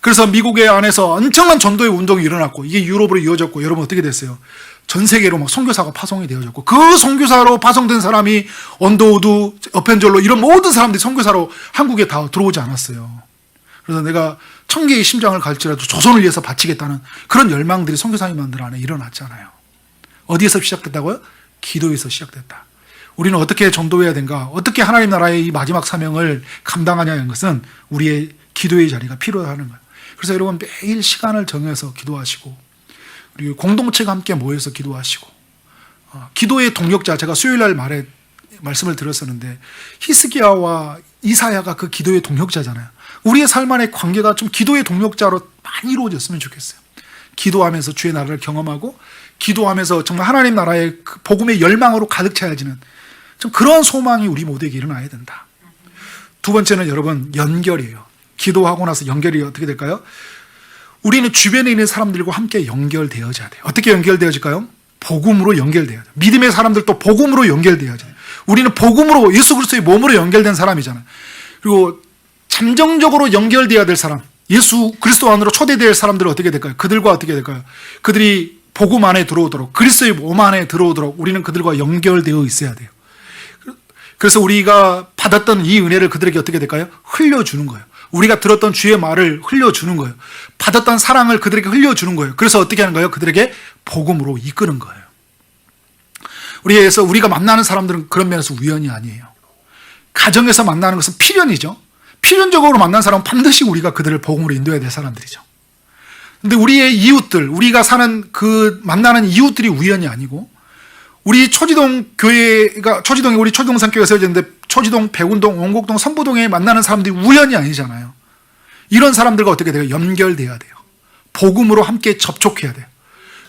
Speaker 1: 그래서 미국의 안에서 엄청난 전도의 운동이 일어났고 이게 유럽으로 이어졌고 여러분 어떻게 됐어요? 전 세계로 막 선교사가 파송이 되어졌고 그 선교사로 파송된 사람이 언더우드, 어펜절로 이런 모든 사람들이 선교사로 한국에 다 들어오지 않았어요. 그래서 내가 1000개의 심장을 갈지라도 조선을 위해서 바치겠다는 그런 열망들이 선교사님들 안에 일어났잖아요. 어디에서 시작됐다고요? 기도에서 시작됐다. 우리는 어떻게 전도해야 되는가? 어떻게 하나님 나라의 이 마지막 사명을 감당하냐는 것은 우리의 기도의 자리가 필요하는 거예요. 그래서 여러분 매일 시간을 정해서 기도하시고 그리고 공동체가 함께 모여서 기도하시고 기도의 동력자, 제가 수요일날 말씀을 드렸었는데 히스기야와 이사야가 그 기도의 동력자잖아요. 우리의 삶 안의 관계가 좀 기도의 동력자로 많이 이루어졌으면 좋겠어요. 기도하면서 주의 나라를 경험하고 기도하면서 정말 하나님 나라의 그 복음의 열망으로 가득 차야지는 좀 그런 소망이 우리 모두에게 일어나야 된다. 두 번째는 여러분 연결이에요. 기도하고 나서 연결이 어떻게 될까요? 우리는 주변에 있는 사람들과 함께 연결되어져야 돼요. 어떻게 연결되어질까요? 복음으로 연결돼야 돼요. 믿음의 사람들도 복음으로 연결돼야 돼요. 우리는 복음으로 예수 그리스도의 몸으로 연결된 사람이잖아요. 그리고 잠정적으로 연결돼야 될 사람, 예수 그리스도 안으로 초대될 사람들은 어떻게 될까요? 그들과 어떻게 될까요? 그들이 복음 안에 들어오도록, 그리스도의 몸 안에 들어오도록 우리는 그들과 연결되어 있어야 돼요. 그래서 우리가 받았던 이 은혜를 그들에게 어떻게 될까요? 흘려주는 거예요. 우리가 들었던 주의 말을 흘려주는 거예요. 받았던 사랑을 그들에게 흘려주는 거예요. 그래서 어떻게 하는 거예요? 그들에게 복음으로 이끄는 거예요. 우리가 만나는 사람들은 그런 면에서 우연이 아니에요. 가정에서 만나는 것은 필연이죠. 필연적으로 만난 사람은 반드시 우리가 그들을 복음으로 인도해야 될 사람들이죠. 근데 우리의 이웃들, 우리가 사는 그 만나는 이웃들이 우연이 아니고 우리 초지동 교회가 우리 초지동산 교회가 세워졌는데 초지동, 백운동, 원곡동, 선부동에 만나는 사람들이 우연이 아니잖아요. 이런 사람들과 어떻게 돼요? 연결돼야 돼요. 복음으로 함께 접촉해야 돼요.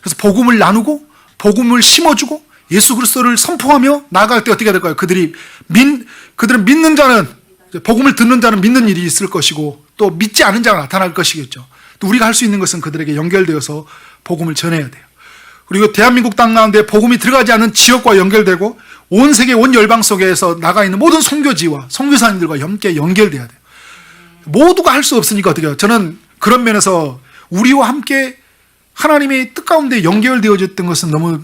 Speaker 1: 그래서 복음을 나누고 복음을 심어주고 예수 그리스도를 선포하며 나아갈 때 어떻게 될까요? 그들은 믿는 자는, 복음을 듣는 자는 믿는 일이 있을 것이고 또 믿지 않은 자가 나타날 것이겠죠. 또 우리가 할 수 있는 것은 그들에게 연결되어서 복음을 전해야 돼요. 그리고 대한민국 땅 가운데 복음이 들어가지 않은 지역과 연결되고 온 세계 온 열방 속에서 나가 있는 모든 선교지와 선교사님들과 함께 연결돼야 돼요. 모두가 할 수 없으니까 어떻게 해요? 저는 그런 면에서 우리와 함께 하나님의 뜻 가운데 연결되어졌던 것은 너무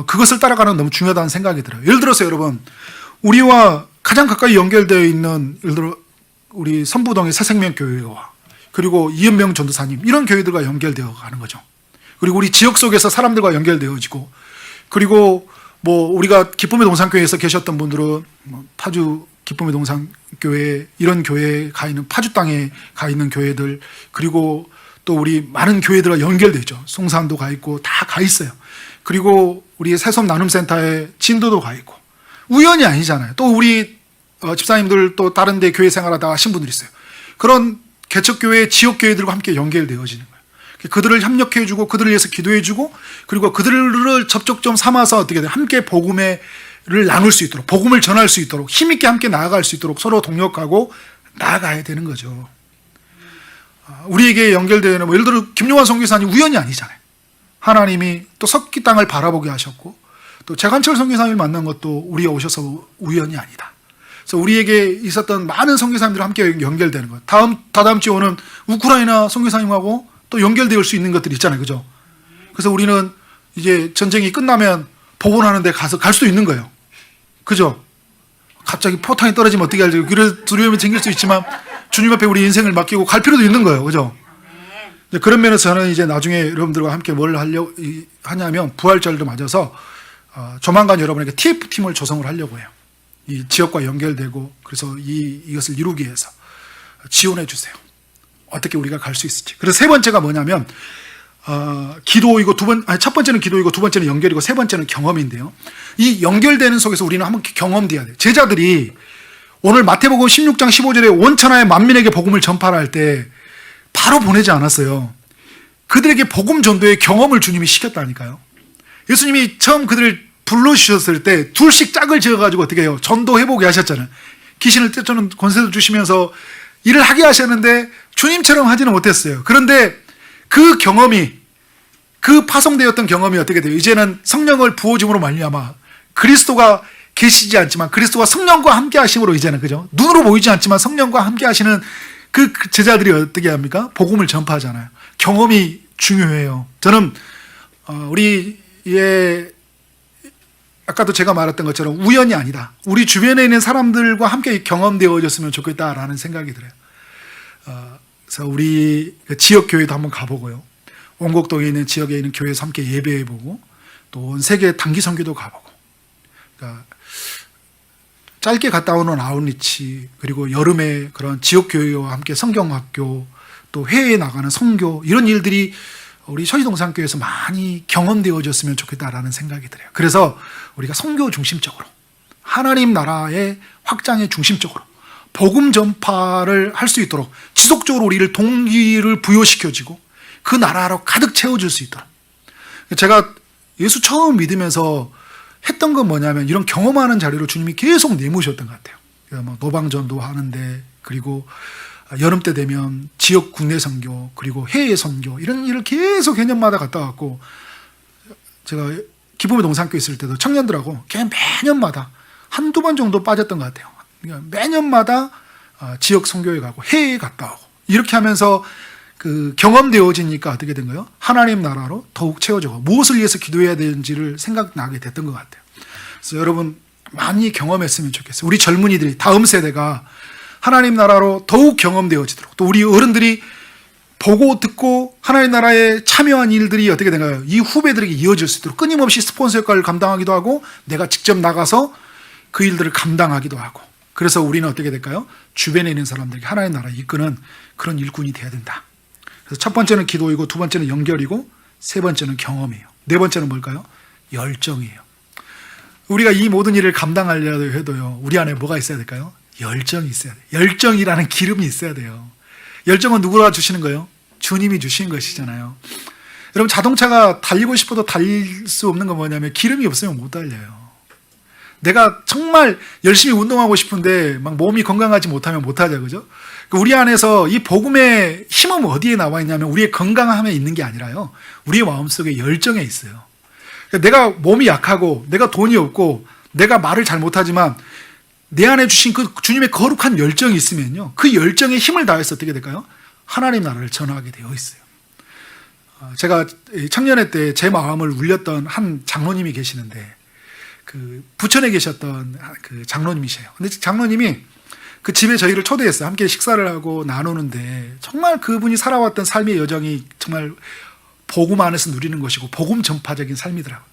Speaker 1: 그것을 따라가는 너무 중요하다는 생각이 들어요. 예를 들어서 여러분, 우리와 가장 가까이 연결되어 있는 예를 들어 우리 선부동의 새생명교회와 그리고 이은명 전도사님 이런 교회들과 연결되어 가는 거죠. 그리고 우리 지역 속에서 사람들과 연결되어지고 그리고 우리가 기쁨의 동산교회에서 계셨던 분들은 파주 기쁨의 동산교회 이런 교회에 가 있는 파주 땅에 가 있는 교회들 그리고 또 우리 많은 교회들과 연결되죠. 송산도 가 있고 다 가 있어요. 그리고 우리 새섬 나눔센터에 진도도 가 있고 우연이 아니잖아요. 또 우리 집사님들 또 다른 데 교회 생활하다 하신 분들이 있어요. 그런 개척교회 지역교회들과 함께 연결되어지는 거예요. 그들을 협력해주고 그들을 위해서 기도해주고 그리고 그들을 접촉점 삼아서 어떻게 돼요? 함께 복음을 나눌 수 있도록 복음을 전할 수 있도록 힘있게 함께 나아갈 수 있도록 서로 동력하고 나아가야 되는 거죠. 우리에게 연결되는 예를 들어 김용환 선교사님 우연이 아니잖아요. 하나님이 또 석기 땅을 바라보게 하셨고 또 재관철 선교사님을 만난 것도 우리가 오셔서 우연이 아니다. 그래서 우리에게 있었던 많은 선교사님들과 함께 연결되는 거예요. 다다음 주에 오는 우크라이나 선교사님하고 또 연결될 수 있는 것들이 있잖아요. 그죠? 그래서 우리는 이제 전쟁이 끝나면 복원하는 데 가서 갈 수도 있는 거예요. 그죠? 갑자기 포탄이 떨어지면 어떻게 할지 두려움이 생길 수 있지만 주님 앞에 우리 인생을 맡기고 갈 필요도 있는 거예요. 그죠? 그런 면에서 저는 이제 나중에 여러분들과 함께 뭘 하냐면 부활절도 맞아서 조만간 여러분에게 TF팀을 조성을 하려고 해요. 이 지역과 연결되고 그래서 이것을 이루기 위해서 지원해 주세요. 어떻게 우리가 갈 수 있을지. 그래서 세 번째가 뭐냐면 기도이고 첫 번째는 기도이고 두 번째는 연결이고 세 번째는 경험인데요. 이 연결되는 속에서 우리는 한번 경험돼야 돼요. 제자들이 오늘 마태복음 16장 15절에 온천하에 만민에게 복음을 전파를 할 때 바로 보내지 않았어요. 그들에게 복음 전도의 경험을 주님이 시켰다니까요. 예수님이 처음 그들을 불러주셨을 때 둘씩 짝을 지어가지고 어떻게 해요? 전도해보게 하셨잖아요. 귀신을 쫓아오는 권세도 주시면서 일을 하게 하셨는데 주님처럼 하지는 못했어요. 그런데 그 경험이, 그 파송되었던 경험이 어떻게 돼요? 이제는 성령을 부어줌으로 말미암아 그리스도가 계시지 않지만 그리스도가 성령과 함께 하심으로 이제는, 그죠? 눈으로 보이지 않지만 성령과 함께 하시는 그 제자들이 어떻게 합니까? 복음을 전파하잖아요. 경험이 중요해요. 저는 우리의 아까도 제가 말했던 것처럼 우연이 아니다. 우리 주변에 있는 사람들과 함께 경험되어졌으면 좋겠다라는 생각이 들어요. 그래서 우리 지역 교회도 한번 가보고요. 원곡동에 있는 지역에 있는 교회에서 함께 예배해보고 또 온 세계 단기 선교도 가보고. 그러니까 짧게 갔다 오는 아웃리치, 그리고 여름에 그런 지역 교회와 함께 성경학교, 또 해외에 나가는 선교, 이런 일들이 우리 서희동산교회에서 많이 경험되어졌으면 좋겠다라는 생각이 들어요. 그래서 우리가 선교 중심적으로, 하나님 나라의 확장의 중심적으로 복음 전파를 할 수 있도록 지속적으로 우리를 동기를 부여시켜지고 그 나라로 가득 채워줄 수 있도록. 제가 예수 처음 믿으면서 했던 건 뭐냐면 이런 경험하는 자리로 주님이 계속 내모셨던 것 같아요. 뭐 노방전도 하는데, 그리고 여름 때 되면 지역 국내 선교, 그리고 해외 선교, 이런 일을 계속 개년마다 갔다 왔고, 제가 기쁨의 동산교회 있을 때도 청년들하고 매년마다 한두 번 정도 빠졌던 것 같아요. 매년마다 지역 선교에 가고 해외에 갔다 오고, 이렇게 하면서 그 경험되어지니까 어떻게 된 거예요? 하나님 나라로 더욱 채워져고 무엇을 위해서 기도해야 되는지를 생각나게 됐던 것 같아요. 그래서 여러분 많이 경험했으면 좋겠어요. 우리 젊은이들이, 다음 세대가 하나님 나라로 더욱 경험되어지도록, 또 우리 어른들이 보고 듣고 하나님 나라에 참여한 일들이 어떻게 된가요? 이 후배들에게 이어질 수 있도록 끊임없이 스폰서 역할을 감당하기도 하고, 내가 직접 나가서 그 일들을 감당하기도 하고, 그래서 우리는 어떻게 될까요? 주변에 있는 사람들에게 하나님 나라를 이끄는 그런 일꾼이 돼야 된다. 그래서 첫 번째는 기도이고, 두 번째는 연결이고, 세 번째는 경험이에요. 네 번째는 뭘까요? 열정이에요. 우리가 이 모든 일을 감당하려고 해도요, 우리 안에 뭐가 있어야 될까요? 열정이 있어야 돼요. 열정이라는 기름이 있어야 돼요. 열정은 누구가 주시는 거예요? 주님이 주신 것이잖아요. 여러분, 자동차가 달리고 싶어도 달릴 수 없는 건 뭐냐면 기름이 없으면 못 달려요. 내가 정말 열심히 운동하고 싶은데 막 몸이 건강하지 못하면 못하죠, 그죠? 우리 안에서 이 복음의 힘은 어디에 나와 있냐면 우리의 건강함에 있는 게 아니라요, 우리의 마음속에 열정에 있어요. 내가 몸이 약하고 내가 돈이 없고 내가 말을 잘 못하지만 내 안에 주신 그 주님의 거룩한 열정이 있으면요, 그 열정에 힘을 다해서 어떻게 될까요? 하나님 나라를 전하게 되어 있어요. 제가 청년회 때 제 마음을 울렸던 한 장로님이 계시는데, 그 부천에 계셨던 그 장로님이세요. 근데 장로님이 그 집에 저희를 초대했어요. 함께 식사를 하고 나누는데 정말 그분이 살아왔던 삶의 여정이 정말 복음 안에서 누리는 것이고 복음 전파적인 삶이더라고요.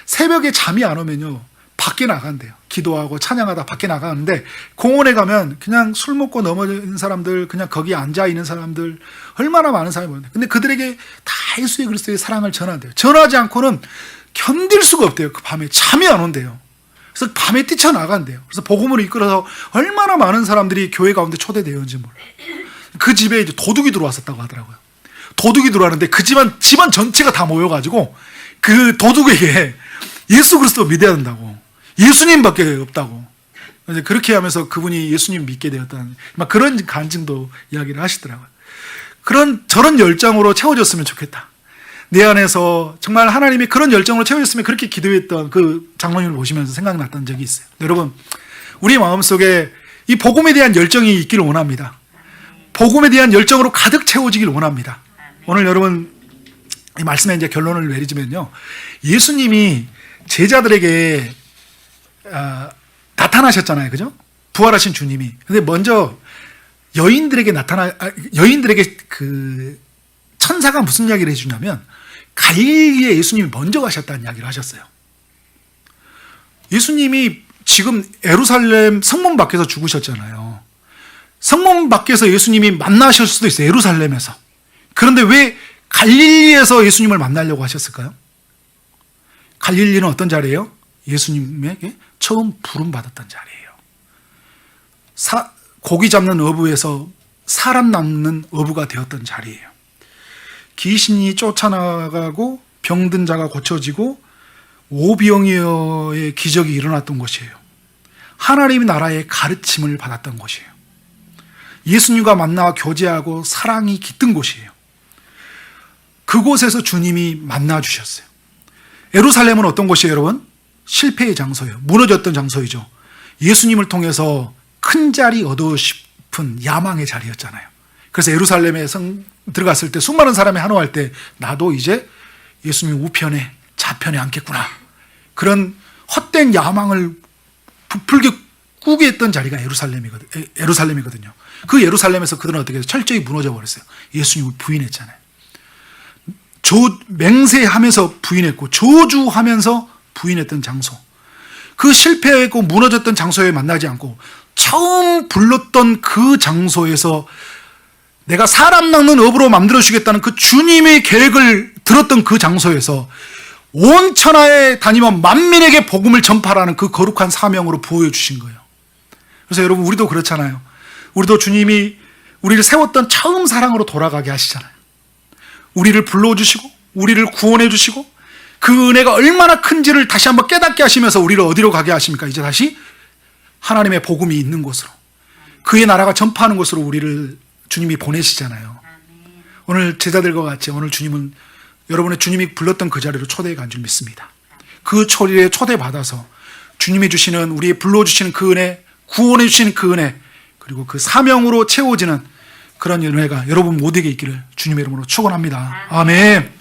Speaker 1: 새벽에 잠이 안 오면요, 밖에 나간대요. 기도하고 찬양하다 밖에 나가는데, 공원에 가면 그냥 술 먹고 넘어진 사람들, 그냥 거기 앉아 있는 사람들, 얼마나 많은 사람이 보는데, 근데 그들에게 다 예수의 그리스도의 사랑을 전한대요. 전하지 않고는 견딜 수가 없대요. 그 밤에 잠이 안 온대요. 그래서 밤에 뛰쳐나간대요. 그래서 복음으로 이끌어서 얼마나 많은 사람들이 교회 가운데 초대되었는지 몰라요. 그 집에 이제 도둑이 들어왔었다고 하더라고요. 도둑이 들어왔는데 그 집안 전체가 다 모여가지고 그 도둑에게 예수 그리스도 믿어야 된다고, 예수님밖에 없다고, 이제 그렇게 하면서 그분이 예수님 믿게 되었다는 막 그런 간증도 이야기를 하시더라고요. 저런 열정으로 채워졌으면 좋겠다. 내 안에서 정말 하나님이 그런 열정으로 채워졌으면, 그렇게 기도했던 그 장로님을 보시면서 생각났던 적이 있어요. 여러분, 우리 마음속에 이 복음에 대한 열정이 있기를 원합니다. 복음에 대한 열정으로 가득 채워지길 원합니다. 오늘 여러분 이 말씀에 이제 결론을 내리자면요, 예수님이 제자들에게 나타나셨잖아요, 그죠? 부활하신 주님이. 근데 먼저 여인들에게 그 천사가 무슨 이야기를 해주냐면, 갈릴리에 예수님이 먼저 가셨다는 이야기를 하셨어요. 예수님이 지금 예루살렘 성문 밖에서 죽으셨잖아요. 성문 밖에서 예수님이 만나실 수도 있어요, 예루살렘에서. 그런데 왜 갈릴리에서 예수님을 만나려고 하셨을까요? 갈릴리는 어떤 자리예요? 예수님에게 처음 부름받았던 자리예요. 고기 잡는 어부에서 사람 낚는 어부가 되었던 자리예요. 귀신이 쫓아나가고 병든 자가 고쳐지고 오병이어의 기적이 일어났던 곳이에요. 하나님의 나라의 가르침을 받았던 곳이에요. 예수님과 만나 교제하고 사랑이 깃든 곳이에요. 그곳에서 주님이 만나 주셨어요. 예루살렘은 어떤 곳이에요, 여러분? 실패의 장소예요. 무너졌던 장소이죠. 예수님을 통해서 큰 자리 얻고 싶은 야망의 자리였잖아요. 그래서 예루살렘에 들어갔을 때 수많은 사람이 한호할 때 나도 이제 예수님 우편에 좌편에 앉겠구나. 그런 헛된 야망을 부풀게 꾸게 했던 자리가 예루살렘이거든요. 그 예루살렘에서 그들은 어떻게 해서 철저히 무너져 버렸어요. 예수님을 부인했잖아요. 맹세하면서 부인했고 저주하면서 부인했던 장소. 그 실패했고 무너졌던 장소에 만나지 않고 처음 불렀던 그 장소에서 내가 사람 낚는 업으로 만들어주겠다는 그 주님의 계획을 들었던 그 장소에서 온 천하에 다니며 만민에게 복음을 전파라는 그 거룩한 사명으로 보여주신 거예요. 그래서 여러분, 우리도 그렇잖아요. 우리도 주님이 우리를 세웠던 처음 사랑으로 돌아가게 하시잖아요. 우리를 불러주시고 우리를 구원해 주시고 그 은혜가 얼마나 큰지를 다시 한번 깨닫게 하시면서 우리를 어디로 가게 하십니까? 이제 다시 하나님의 복음이 있는 곳으로, 그의 나라가 전파하는 곳으로 우리를 주님이 보내시잖아요. 오늘 제자들과 같이 오늘 주님은 여러분의 주님이 불렀던 그 자리로 초대해 간 줄 믿습니다. 그 초대에 초대받아서 주님이 주시는, 우리의 불러주시는 그 은혜, 구원해 주시는 그 은혜, 그리고 그 사명으로 채워지는 그런 은혜가 여러분 모두에게 있기를 주님의 이름으로 축원합니다. 아멘.